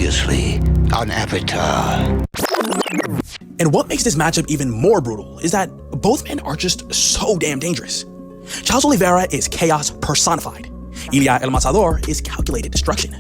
Previously on Avatar. And what makes this matchup even more brutal is that both men are just so damn dangerous. Charles Oliveira is chaos personified. Ilia El Matador is calculated destruction.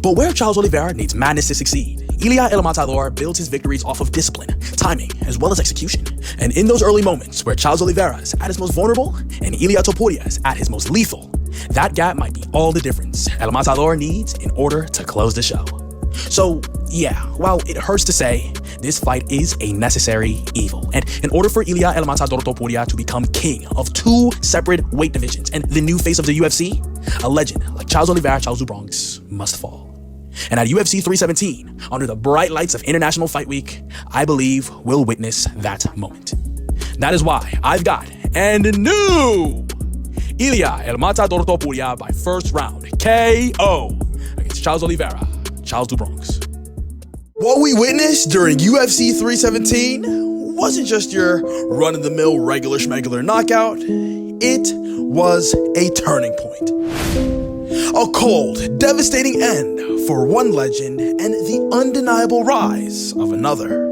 But where Charles Oliveira needs madness to succeed, Ilia El Matador builds his victories off of discipline, timing, as well as execution. And in those early moments where Charles Oliveira is at his most vulnerable and Ilia Topuria is at his most lethal, that gap might be all the difference El Matador needs in order to close the show. So yeah, while it hurts to say, this fight is a necessary evil. And in order for Ilia El Matador Topuria to become king of two separate weight divisions and the new face of the UFC, a legend like Charles Oliveira, Charles Bronx, must fall. And at UFC 317, under the bright lights of International Fight Week, I believe we'll witness that moment. That is why I've got and new Ilia El Matador Topuria by first round KO against Charles Oliveira, Charles du Bronx. What we witnessed during UFC 317 wasn't just your run-of-the-mill regular schmegular knockout. It was a turning point. A cold, devastating end for one legend and the undeniable rise of another.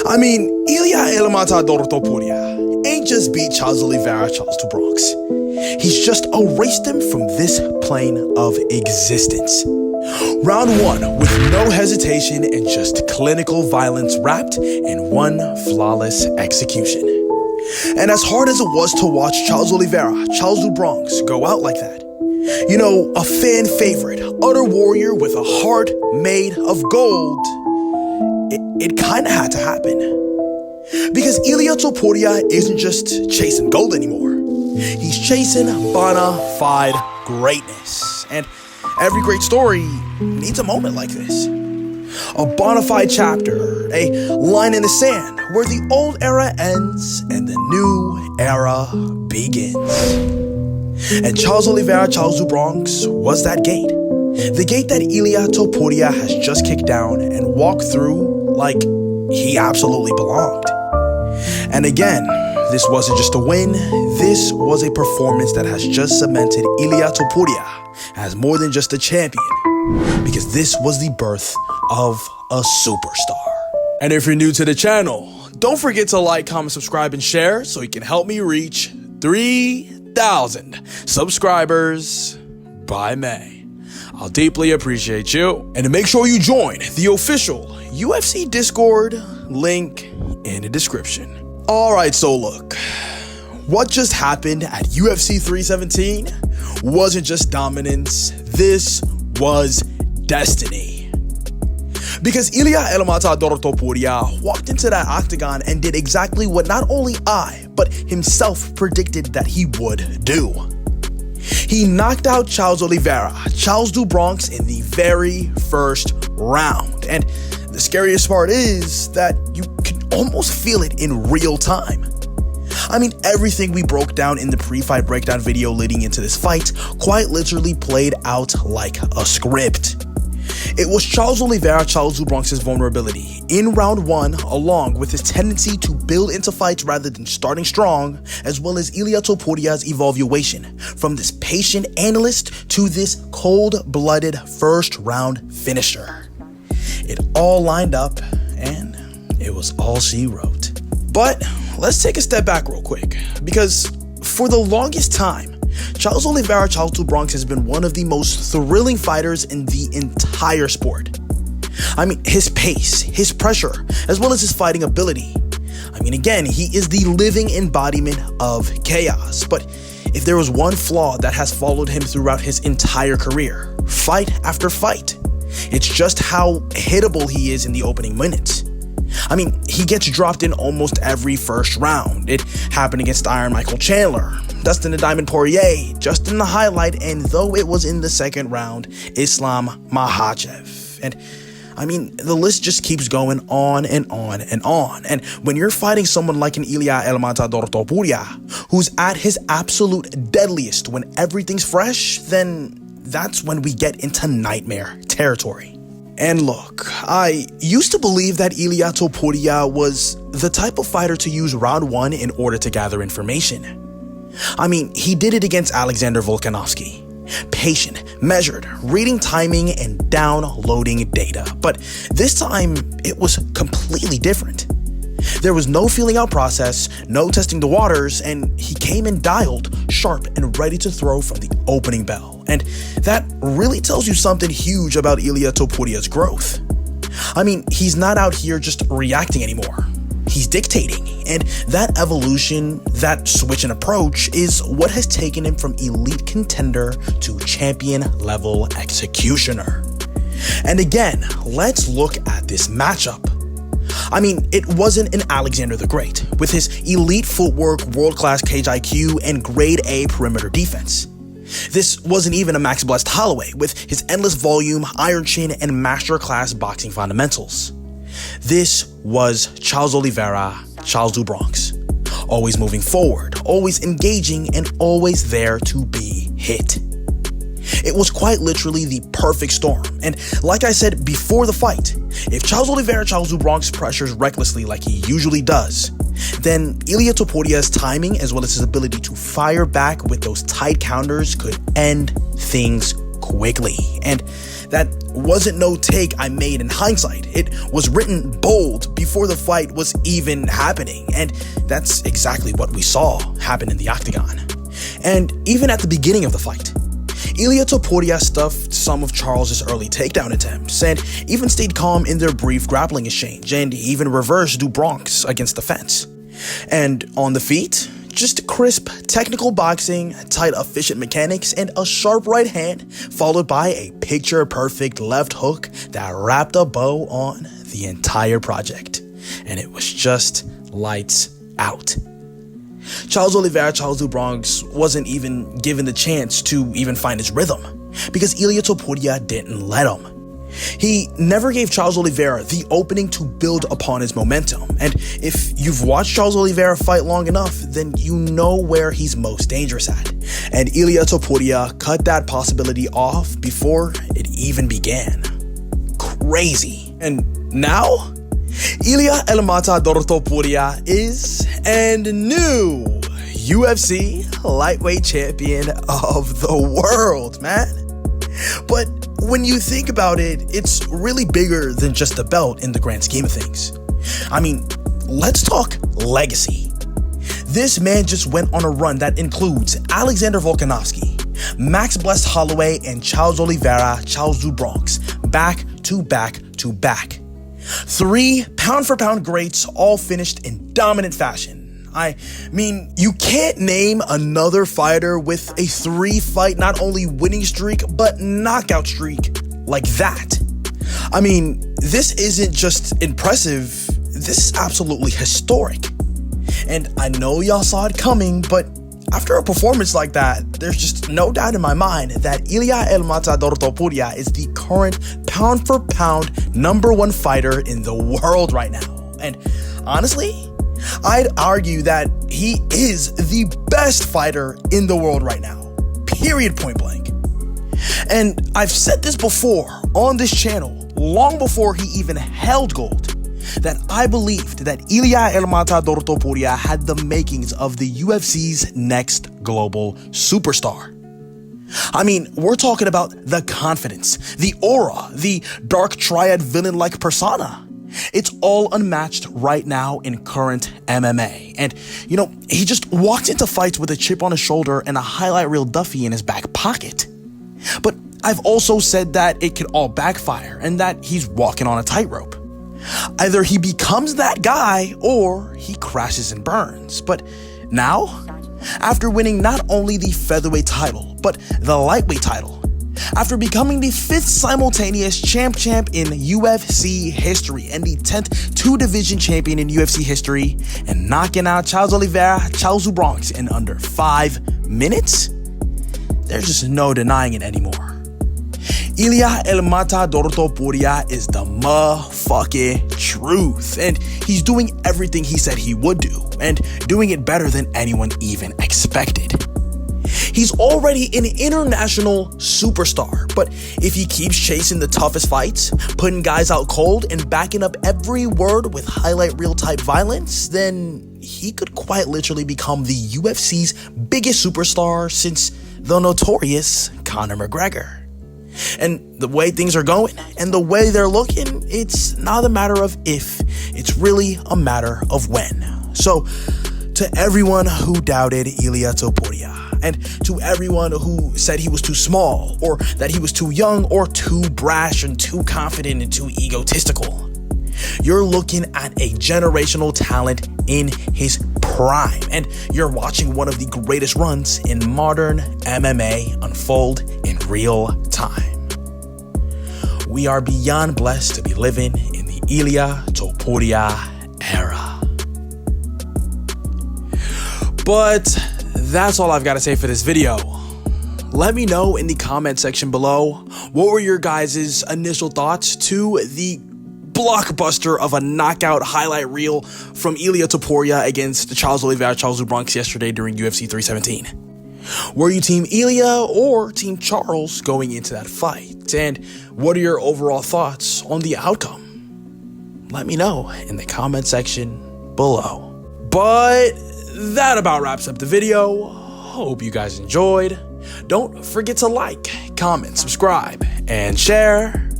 I mean, Ilia El Matador Topuria ain't just beat Charles Oliveira, Charles du Bronx. He's just erased him from this plane of existence. Round one with no hesitation and just clinical violence wrapped in one flawless execution. And as hard as it was to watch Charles Oliveira, Charles du Bronx go out like that, you know, a fan favorite, utter warrior with a heart made of gold, it kinda had to happen. Because Ilia Topuria isn't just chasing gold anymore. He's chasing bona fide greatness. And every great story needs a moment like this. A bona fide chapter, a line in the sand where the old era ends and the new era begins. And Charles Oliveira, Charles du Bronx was that gate. The gate that Ilia Topuria has just kicked down and walked through like he absolutely belonged. And again, this wasn't just a win, this was a performance that has just cemented Ilia Topuria as more than just a champion, because this was the birth of a superstar. And if you're new to the channel, don't forget to like, comment, subscribe, and share so you can help me reach 3,000 subscribers by May. I'll deeply appreciate you. And to make sure you join the official UFC Discord, link in the description. Alright, so look, what just happened at UFC 317 wasn't just dominance, this was destiny. Because Ilia El Matador Topuria walked into that octagon and did exactly what not only I, but himself predicted that he would do. He knocked out Charles Oliveira, Charles du Bronx in the very first round. And the scariest part is that you can almost feel it in real time. I mean, everything we broke down in the pre-fight breakdown video leading into this fight quite literally played out like a script. It was Charles Oliveira, Charles du Bronx's vulnerability in round one, along with his tendency to build into fights rather than starting strong, as well as Ilia Topuria's evaluation from this patient analyst to this cold-blooded first-round finisher. It all lined up, and it was all she wrote. But let's take a step back real quick, because for the longest time, Charles Oliveira, Charles du Bronx has been one of the most thrilling fighters in the entire sport. I mean, his pace, his pressure, as well as his fighting ability. I mean, again, he is the living embodiment of chaos. But if there was one flaw that has followed him throughout his entire career, fight after fight, it's just how hittable he is in the opening minutes. I mean, he gets dropped in almost every first round. It happened against Iron Michael Chandler, Dustin the Diamond Poirier, just in the highlight, and though it was in the second round, Islam Makhachev. And I mean, the list just keeps going on and on and on. And when you're fighting someone like an Ilia El Matador Topuria, who's at his absolute deadliest when everything's fresh, then that's when we get into nightmare territory. And look, I used to believe that Ilia Topuria was the type of fighter to use round one in order to gather information. I mean, he did it against Alexander Volkanovski. Patient, measured, reading timing, and downloading data. But this time, it was completely different. There was no feeling out process, no testing the waters, and he came in dialed, sharp, and ready to throw from the opening bell. And that really tells you something huge about Ilia Topuria's growth. I mean, he's not out here just reacting anymore. He's dictating, and that evolution, that switch in approach, is what has taken him from elite contender to champion-level executioner. And again, let's look at this matchup. I mean, it wasn't an Alexander the Great, with his elite footwork, world-class cage IQ, and grade A perimeter defense. This wasn't even a Max Blessed Holloway, with his endless volume, iron chin, and masterclass boxing fundamentals. This was Charles Oliveira, Charles do Bronx. Always moving forward, always engaging, and always there to be hit. It was quite literally the perfect storm, and like I said before the fight, if Charles Oliveira Charles do Bronx pressures recklessly like he usually does, then Ilia Topuria's timing as well as his ability to fire back with those tight counters could end things quickly. And that wasn't no take I made in hindsight. It was written bold before the fight was even happening, and that's exactly what we saw happen in the octagon. And even at the beginning of the fight, Ilia Topuria stuffed some of Charles' early takedown attempts and even stayed calm in their brief grappling exchange and even reversed do Bronx against the fence. And on the feet, just crisp technical boxing, tight efficient mechanics, and a sharp right hand followed by a picture-perfect left hook that wrapped a bow on the entire project. And it was just lights out. Charles Oliveira Charles do Bronx wasn't even given the chance to even find his rhythm because Ilia Topuria didn't let him. He never gave Charles Oliveira the opening to build upon his momentum, and if you've watched Charles Oliveira fight long enough, then you know where he's most dangerous at. And Ilia Topuria cut that possibility off before it even began. Crazy. And now, Ilia El Matador Topuria is and new UFC lightweight champion of the world, man. But when you think about it, it's really bigger than just a belt in the grand scheme of things. I mean, let's talk legacy. This man just went on a run that includes Alexander Volkanovski, Max Blessed Holloway, and Charles Oliveira Charles do Bronx back to back to back. 3 pound-for-pound greats all finished in dominant fashion. I mean, you can't name another fighter with a 3-fight not only winning streak, but knockout streak like that. I mean, this isn't just impressive, this is absolutely historic. And I know y'all saw it coming, but after a performance like that, there's just no doubt in my mind that Ilia El Matador Topuria is the current pound-for-pound #1 fighter in the world right now. And honestly, I'd argue that he is the best fighter in the world right now. Period, point blank. And I've said this before on this channel, long before he even held gold, that I believed that Ilia El Matador Topuria had the makings of the UFC's next global superstar. I mean, we're talking about the confidence, the aura, the dark triad villain-like persona. It's all unmatched right now in current MMA. And, you know, he just walks into fights with a chip on his shoulder and a highlight reel Duffy in his back pocket. But I've also said that it could all backfire and that he's walking on a tightrope. Either he becomes that guy or he crashes and burns. But now, after winning not only the featherweight title, but the lightweight title, after becoming the 5th simultaneous champ in UFC history and the 10th 2-division champion in UFC history, and knocking out Charles Oliveira Charles do Bronx in under 5 minutes, there's just no denying it anymore. Ilia El Matador Topuria is the motherfucking truth, and he's doing everything he said he would do, and doing it better than anyone even expected. He's already an international superstar, but if he keeps chasing the toughest fights, putting guys out cold, and backing up every word with highlight reel type violence, then he could quite literally become the UFC's biggest superstar since the notorious Conor McGregor. And the way things are going and the way they're looking, it's not a matter of if, it's really a matter of when. So, to everyone who doubted Ilia Topuria, and to everyone who said he was too small, or that he was too young, or too brash, and too confident, and too egotistical, you're looking at a generational talent in his prime, and you're watching one of the greatest runs in modern MMA unfold in real time. We are beyond blessed to be living in the Ilia Topuria era. But that's all I've got to say for this video. Let me know in the comment section below, what were your guys' initial thoughts to the blockbuster of a knockout highlight reel from Ilia Topuria against Charles Oliveira, Charles Bronx yesterday during UFC 317. Were you Team Ilia or Team Charles going into that fight? And what are your overall thoughts on the outcome? Let me know in the comment section below. But that about wraps up the video. Hope you guys enjoyed. Don't forget to like, comment, subscribe, and share.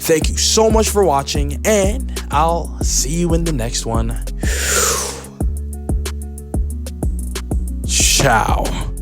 Thank you so much for watching, and I'll see you in the next one. Ciao.